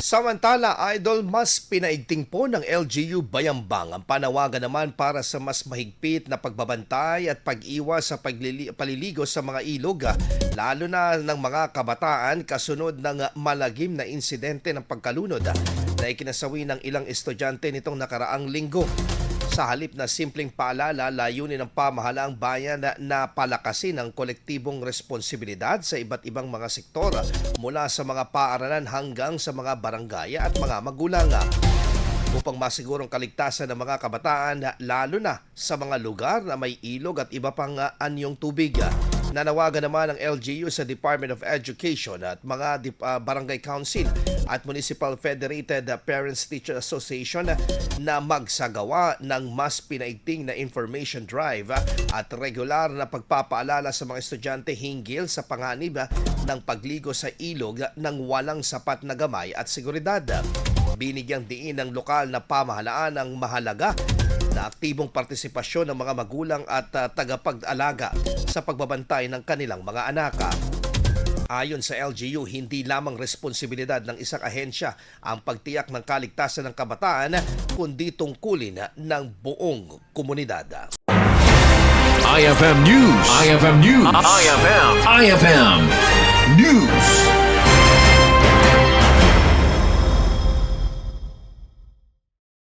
Samantala, Idol, mas pinaigting po ng LGU Bayambang ang panawagan naman para sa mas mahigpit na pagbabantay at pag-iwas sa paliligo sa mga ilog, lalo na ng mga kabataan kasunod ng malagim na insidente ng pagkalunod na ikinasawi ng ilang estudyante nitong nakaraang linggo. Sa halip na simpleng paalala, layunin ng pamahalaang bayan na palakasin ang kolektibong responsibilidad sa iba't ibang mga sektor mula sa mga paaralan hanggang sa mga barangay at mga magulang upang masigurong kaligtasan ng mga kabataan lalo na sa mga lugar na may ilog at iba pang anyong tubig. Nanawagan naman ng LGU sa Department of Education at mga Barangay Council at Municipal Federated Parents Teacher Association na magsagawa ng mas pinaigting na information drive at regular na pagpapaalala sa mga estudyante hinggil sa panganib ng pagligo sa ilog ng walang sapat na gamay at seguridad. Binigyang diin ng lokal na pamahalaan ang mahalaga na aktibong partisipasyon ng mga magulang at tagapag-alaga sa pagbabantay ng kanilang mga anak. Ayon sa LGU, hindi lamang responsibilidad ng isang ahensya ang pagtiyak ng kaligtasan ng kabataan, kundi tungkulin ng buong komunidad. IFM News. IFM News. IFM News.